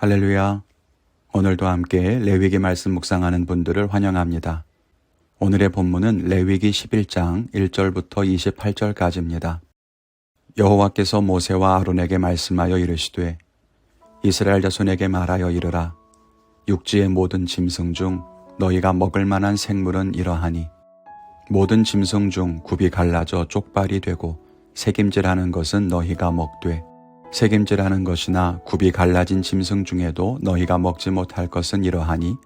할렐루야. 오늘도 함께 레위기 말씀 묵상하는 분들을 환영합니다. 오늘의 본문은 레위기 11장 1절부터 28절까지입니다. 여호와께서 모세와 아론에게 말씀하여 이르시되 이스라엘 자손에게 말하여 이르라. 육지의 모든 짐승 중 너희가 먹을 만한 생물은 이러하니 모든 짐승 중 굽이 갈라져 쪽발이 되고 새김질하는 것은 너희가 먹되 새김질하는 것이나 굽이 갈라진 짐승 중에도 너희가 먹지 못할 것은 이러하니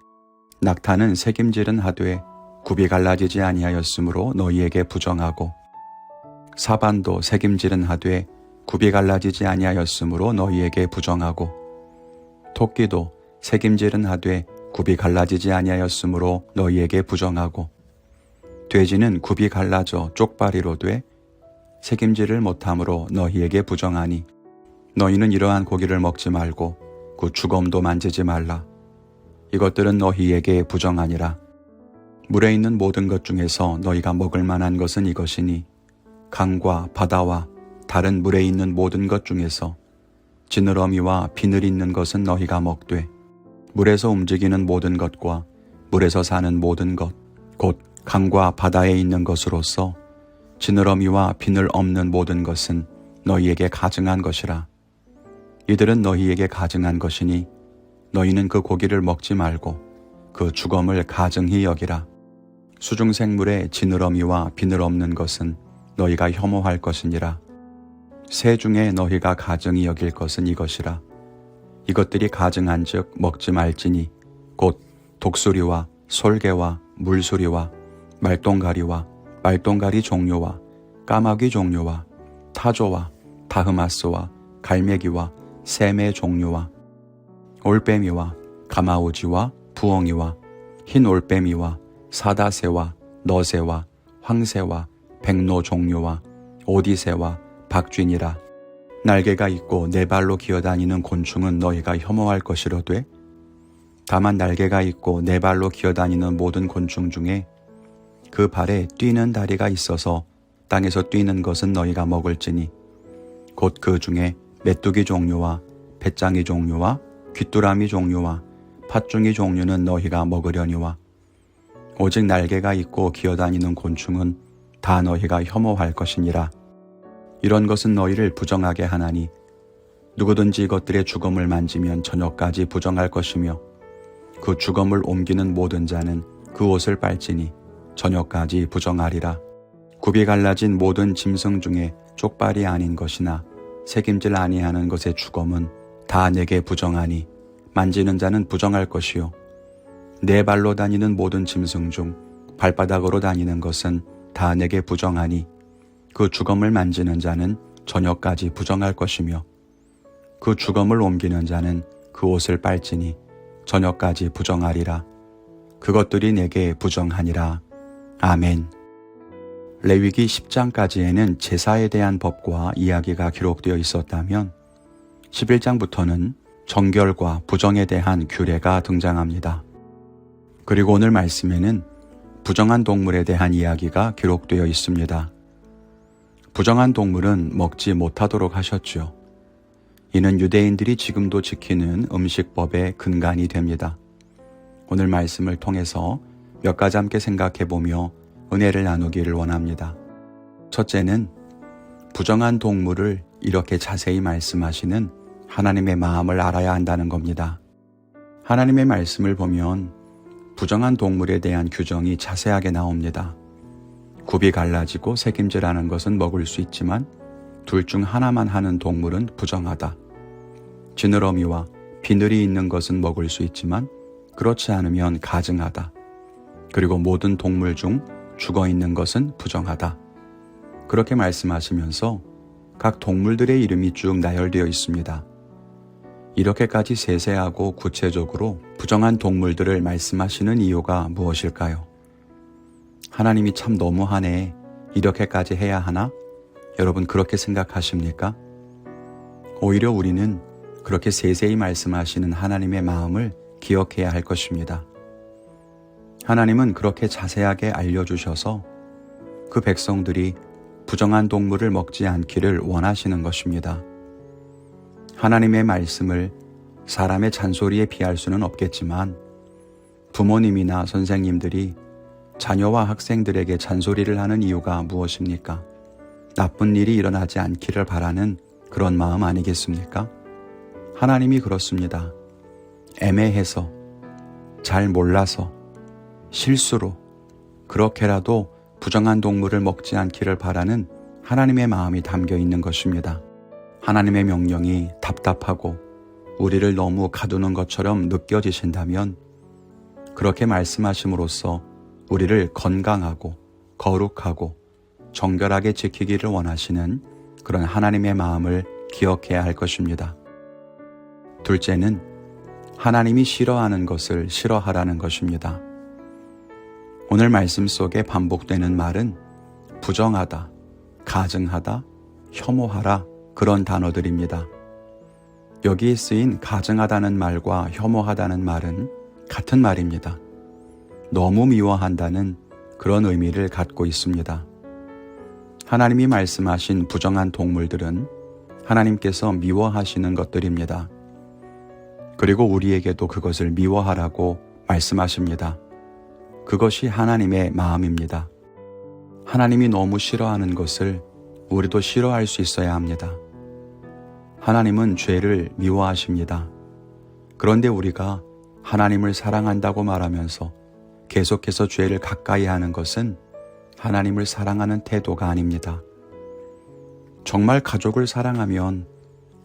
낙타는 새김질은 하되 굽이 갈라지지 아니하였으므로 너희에게 부정하고 사반도 새김질은 하되 굽이 갈라지지 아니하였으므로 너희에게 부정하고 토끼도 새김질은 하되 굽이 갈라지지 아니하였으므로 너희에게 부정하고 돼지는 굽이 갈라져 쪽발이로 돼 새김질을 못함으로 너희에게 부정하니 너희는 이러한 고기를 먹지 말고 그 주검도 만지지 말라. 이것들은 너희에게 부정하니라. 물에 있는 모든 것 중에서 너희가 먹을 만한 것은 이것이니 강과 바다와 다른 물에 있는 모든 것 중에서 지느러미와 비늘 있는 것은 너희가 먹되 물에서 움직이는 모든 것과 물에서 사는 모든 것 곧 강과 바다에 있는 것으로서 지느러미와 비늘 없는 모든 것은 너희에게 가증한 것이라. 이들은 너희에게 가증한 것이니 너희는 그 고기를 먹지 말고 그 주검을 가증히 여기라. 수중생물의 지느러미와 비늘 없는 것은 너희가 혐오할 것이니라. 새 중에 너희가 가증히 여길 것은 이것이라. 이것들이 가증한 즉 먹지 말지니 곧 독수리와 솔개와 물수리와 말똥가리와 말똥가리 종류와 까마귀 종류와 타조와 다흐마스와 갈매기와 샘의 종류와 올빼미와 가마우지와 부엉이와 흰 올빼미와 사다새와 너새와 황새와 백로 종류와 오디새와 박쥐니라. 날개가 있고 네 발로 기어다니는 곤충은 너희가 혐오할 것이로되 다만 날개가 있고 네 발로 기어다니는 모든 곤충 중에 그 발에 뛰는 다리가 있어서 땅에서 뛰는 것은 너희가 먹을지니 곧 그 중에 메뚜기 종류와 배짱이 종류와 귀뚜라미 종류와 팥중이 종류는 너희가 먹으려니와 오직 날개가 있고 기어다니는 곤충은 다 너희가 혐오할 것이니라. 이런 것은 너희를 부정하게 하나니 누구든지 이것들의 주검을 만지면 저녁까지 부정할 것이며 그 주검을 옮기는 모든 자는 그 옷을 빨지니 저녁까지 부정하리라. 굽이 갈라진 모든 짐승 중에 쪽발이 아닌 것이나 새김질 아니하는 것의 주검은 다 내게 부정하니 만지는 자는 부정할 것이요 네 발로 다니는 모든 짐승 중 발바닥으로 다니는 것은 다 내게 부정하니 그 주검을 만지는 자는 저녁까지 부정할 것이며 그 주검을 옮기는 자는 그 옷을 빨지니 저녁까지 부정하리라. 그것들이 내게 부정하니라. 아멘. 레위기 10장까지에는 제사에 대한 법과 이야기가 기록되어 있었다면 11장부터는 정결과 부정에 대한 규례가 등장합니다. 그리고 오늘 말씀에는 부정한 동물에 대한 이야기가 기록되어 있습니다. 부정한 동물은 먹지 못하도록 하셨죠. 이는 유대인들이 지금도 지키는 음식법의 근간이 됩니다. 오늘 말씀을 통해서 몇 가지 함께 생각해보며 은혜를 나누기를 원합니다. 첫째는 부정한 동물을 이렇게 자세히 말씀하시는 하나님의 마음을 알아야 한다는 겁니다. 하나님의 말씀을 보면 부정한 동물에 대한 규정이 자세하게 나옵니다. 굽이 갈라지고 새김질하는 것은 먹을 수 있지만 둘 중 하나만 하는 동물은 부정하다. 지느러미와 비늘이 있는 것은 먹을 수 있지만 그렇지 않으면 가증하다. 그리고 모든 동물 중 죽어있는 것은 부정하다. 그렇게 말씀하시면서 각 동물들의 이름이 쭉 나열되어 있습니다. 이렇게까지 세세하고 구체적으로 부정한 동물들을 말씀하시는 이유가 무엇일까요? 하나님이 참 너무하네. 이렇게까지 해야 하나? 여러분 그렇게 생각하십니까? 오히려 우리는 그렇게 세세히 말씀하시는 하나님의 마음을 기억해야 할 것입니다. 하나님은 그렇게 자세하게 알려주셔서 그 백성들이 부정한 동물을 먹지 않기를 원하시는 것입니다. 하나님의 말씀을 사람의 잔소리에 피할 수는 없겠지만 부모님이나 선생님들이 자녀와 학생들에게 잔소리를 하는 이유가 무엇입니까? 나쁜 일이 일어나지 않기를 바라는 그런 마음 아니겠습니까? 하나님이 그렇습니다. 애매해서, 잘 몰라서, 실수로 그렇게라도 부정한 동물을 먹지 않기를 바라는 하나님의 마음이 담겨 있는 것입니다. 하나님의 명령이 답답하고 우리를 너무 가두는 것처럼 느껴지신다면 그렇게 말씀하심으로써 우리를 건강하고 거룩하고 정결하게 지키기를 원하시는 그런 하나님의 마음을 기억해야 할 것입니다. 둘째는 하나님이 싫어하는 것을 싫어하라는 것입니다. 오늘 말씀 속에 반복되는 말은 부정하다, 가증하다, 혐오하라 그런 단어들입니다. 여기에 쓰인 가증하다는 말과 혐오하다는 말은 같은 말입니다. 너무 미워한다는 그런 의미를 갖고 있습니다. 하나님이 말씀하신 부정한 동물들은 하나님께서 미워하시는 것들입니다. 그리고 우리에게도 그것을 미워하라고 말씀하십니다. 그것이 하나님의 마음입니다. 하나님이 너무 싫어하는 것을 우리도 싫어할 수 있어야 합니다. 하나님은 죄를 미워하십니다. 그런데 우리가 하나님을 사랑한다고 말하면서 계속해서 죄를 가까이 하는 것은 하나님을 사랑하는 태도가 아닙니다. 정말 가족을 사랑하면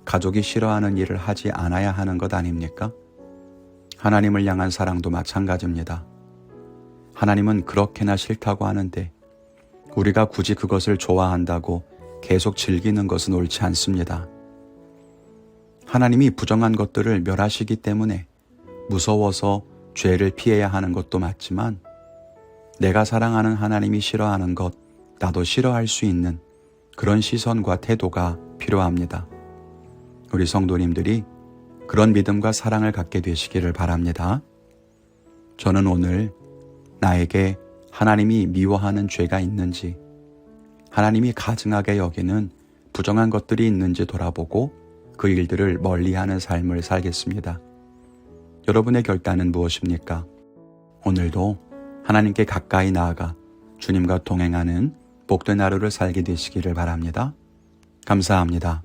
가족이 싫어하는 일을 하지 않아야 하는 것 아닙니까? 하나님을 향한 사랑도 마찬가지입니다. 하나님은 그렇게나 싫다고 하는데 우리가 굳이 그것을 좋아한다고 계속 즐기는 것은 옳지 않습니다. 하나님이 부정한 것들을 멸하시기 때문에 무서워서 죄를 피해야 하는 것도 맞지만 내가 사랑하는 하나님이 싫어하는 것, 나도 싫어할 수 있는 그런 시선과 태도가 필요합니다. 우리 성도님들이 그런 믿음과 사랑을 갖게 되시기를 바랍니다. 저는 오늘 나에게 하나님이 미워하는 죄가 있는지, 하나님이 가증하게 여기는 부정한 것들이 있는지 돌아보고 그 일들을 멀리하는 삶을 살겠습니다. 여러분의 결단은 무엇입니까? 오늘도 하나님께 가까이 나아가 주님과 동행하는 복된 하루를 살게 되시기를 바랍니다. 감사합니다.